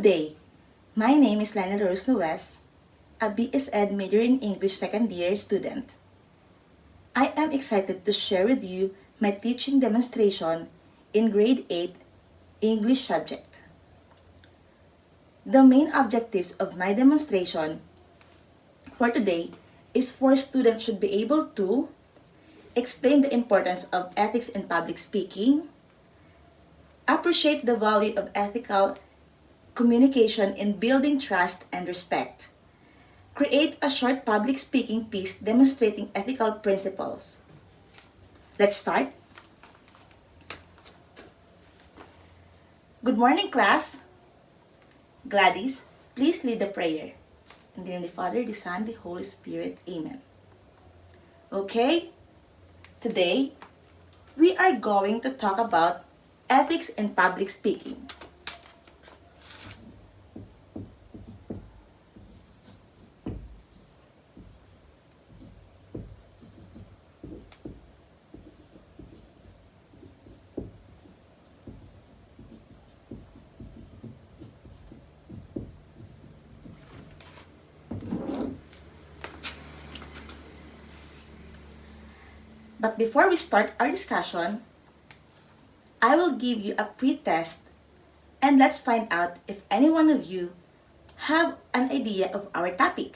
Good day. My name is Lionel Rose Nuez, a BS Ed major in English second year student. I am excited to share with you my teaching demonstration in grade 8 English subject. The main objectives of my demonstration for today is for students should be able to explain the importance of ethics in public speaking, appreciate the value of ethical communication in building trust and respect, create a short public speaking piece demonstrating ethical principles. Let's start. Good morning, class. Gladys, please lead the prayer. In the name of the Father, the Son, the Holy Spirit. Amen. Okay, today we are going to talk about ethics in public speaking. But before we start our discussion, I will give you a pre-test and let's find out if any one of you have an idea of our topic.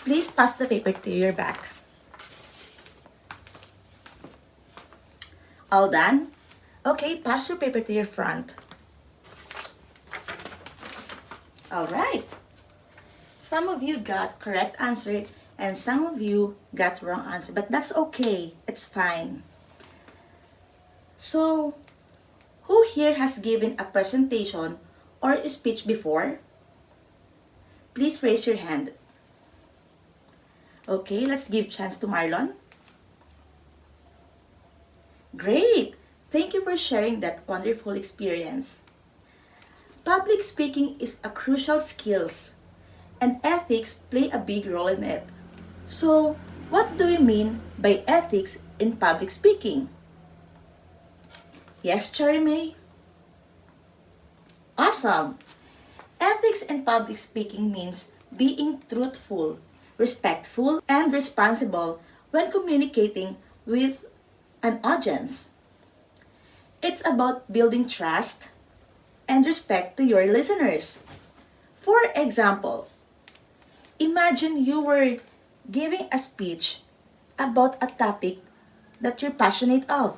Please pass the paper to your back. All done? Okay, pass your paper to your front. Alright. Some of you got correct answer and some of you got wrong answer, but that's okay. It's fine. So, who here has given a presentation or a speech before? Please raise your hand. Okay, let's give chance to Marlon. Great! Thank you for sharing that wonderful experience. Public speaking is a crucial skills, and ethics play a big role in it. So, what do we mean by ethics in public speaking? Yes, Cherry May? Awesome! Ethics in public speaking means being truthful, respectful, and responsible when communicating with an audience. It's about building trust and respect to your listeners. For example, imagine you were giving a speech about a topic that you're passionate of,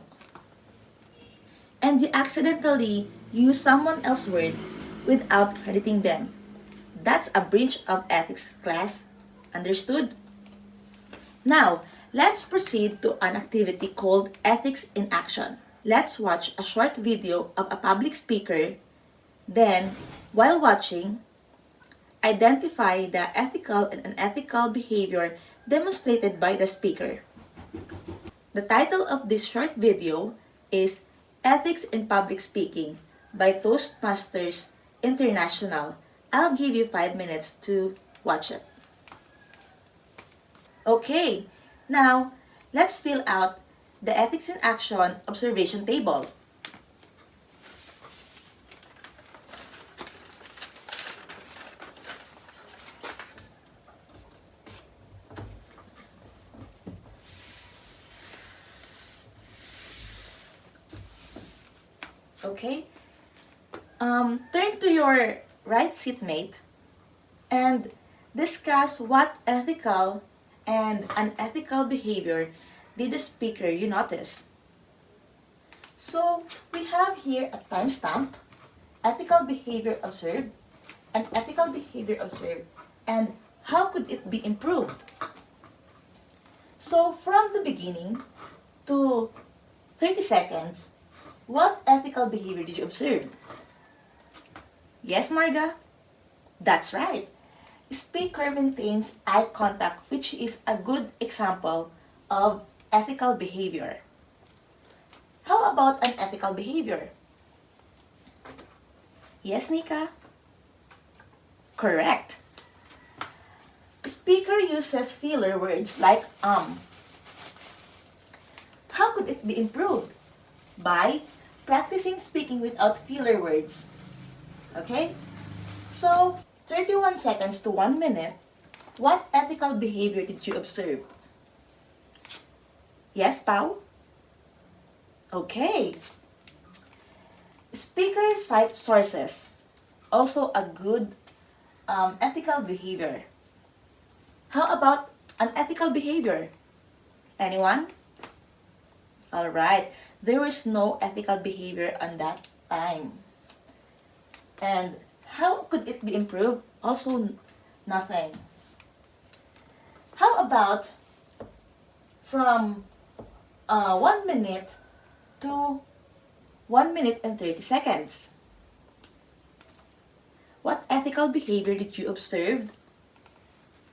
and you accidentally use someone else's word without crediting them. That's a breach of ethics, class. Understood? Now, let's proceed to an activity called Ethics in Action. Let's watch a short video of a public speaker. Then, while watching, identify the ethical and unethical behavior demonstrated by the speaker. The title of this short video is Ethics in Public Speaking by Toastmasters International. I'll give you 5 minutes to watch it. Okay, now let's fill out the Ethics in Action observation table. Okay, turn to your right seatmate and discuss what ethical and unethical behavior did the speaker you notice. So, we have here a timestamp, ethical behavior observed, unethical behavior observed, and how could it be improved? So, from the beginning to 30 seconds, what ethical behavior did you observe? Yes, Marga? That's right. The speaker maintains eye contact, which is a good example of ethical behavior. How about unethical behavior? Yes, Nika? Correct. The speaker uses filler words like How could it be improved? By practicing speaking without filler words. Okay? So, 31 seconds to 1 minute, what ethical behavior did you observe? Yes, Pau? Okay. Speaker cite sources. Also a good ethical behavior. How about unethical behavior? Anyone? Alright. There is no ethical behavior on that time. And how could it be improved? Also nothing. How about from 1 minute to 1 minute and 30 seconds? What ethical behavior did you observe?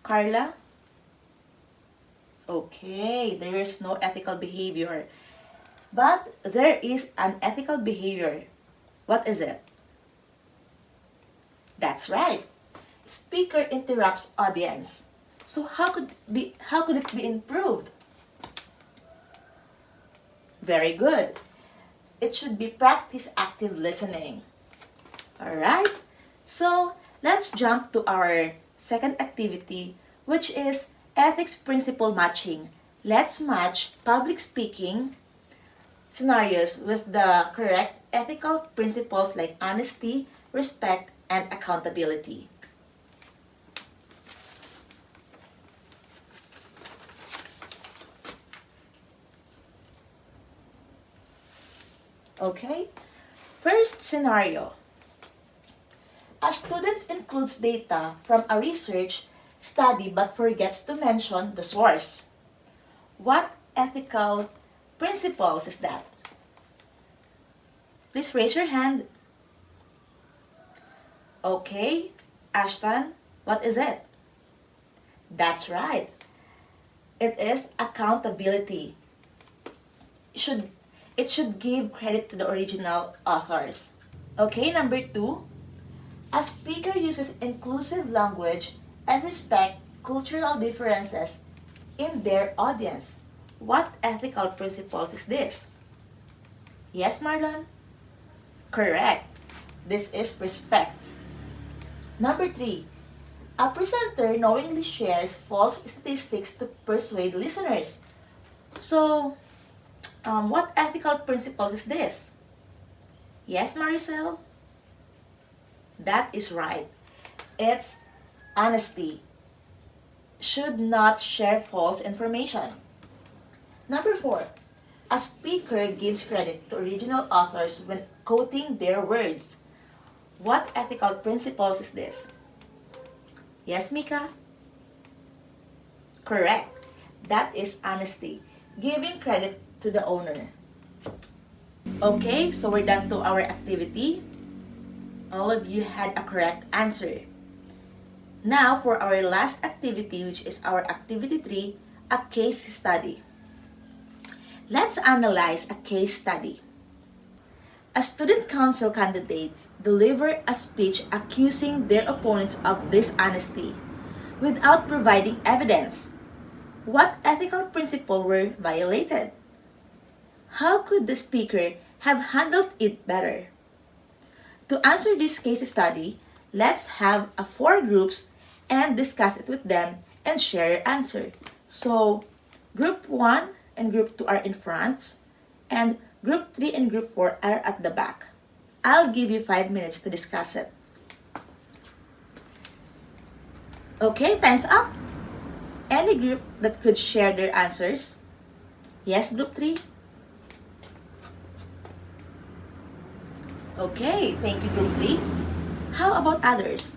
Carla? Okay, there is no ethical behavior. But there is an ethical behavior. What is it? That's right. Speaker interrupts audience. So how could it be improved? Very good. It should be practice active listening. Alright? So, let's jump to our second activity, which is ethics principle matching. Let's match public speaking scenarios with the correct ethical principles like honesty, respect, and accountability. Okay? First scenario. A student includes data from a research study but forgets to mention the source. What ethical principles is that? Please raise your hand. Okay, Ashton, what is it? That's right. It is accountability. It should give credit to the original authors. Okay, number 2. A speaker uses inclusive language and respect cultural differences in their audience. What ethical principles is this? Yes, Marlon? Correct. This is respect. Number 3. A presenter knowingly shares false statistics to persuade listeners. So, what ethical principles is this? Yes, Maricel? That is right. It's honesty. Should not share false information. Number 4. A speaker gives credit to original authors when quoting their words. What ethical principles is this? Yes, Mika? Correct. That is honesty. Giving credit to the owner. Okay, so we're done to our activity. All of you had a correct answer. Now for our last activity, which is our activity 3, a case study. Let's analyze a case study. A student council candidates deliver a speech accusing their opponents of dishonesty without providing evidence. What ethical principle were violated? How could the speaker have handled it better? To answer this case study, let's have 4 groups and discuss it with them and share your answer. So, group 1 and group 2 are in front, and group 3 and group 4 are at the back. I'll give you 5 minutes to discuss it. Okay, time's up. Any group that could share their answers? Yes, group 3? Okay, thank you, group 3. How about others?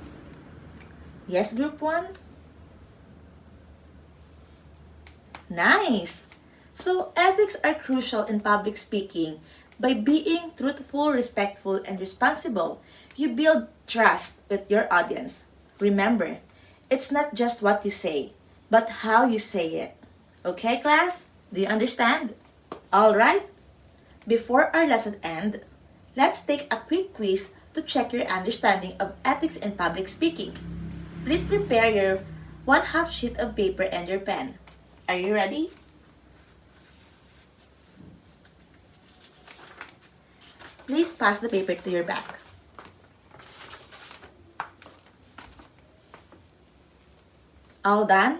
Yes, group 1? Nice! So, ethics are crucial in public speaking. By being truthful, respectful, and responsible, you build trust with your audience. Remember, it's not just what you say, but how you say it. Okay, class? Do you understand? Alright? Before our lesson ends, let's take a quick quiz to check your understanding of ethics in public speaking. Please prepare your 1/2 sheet of paper and your pen. Are you ready? Please pass the paper to your back. All done?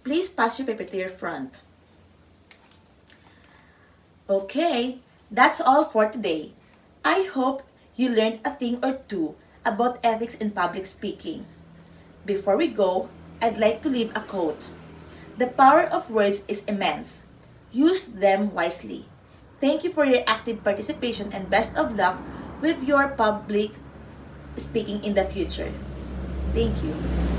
Please pass your paper to your front. Okay, that's all for today. I hope you learned a thing or two about ethics in public speaking. Before we go, I'd like to leave a quote. The power of words is immense. Use them wisely. Thank you for your active participation and best of luck with your public speaking in the future. Thank you.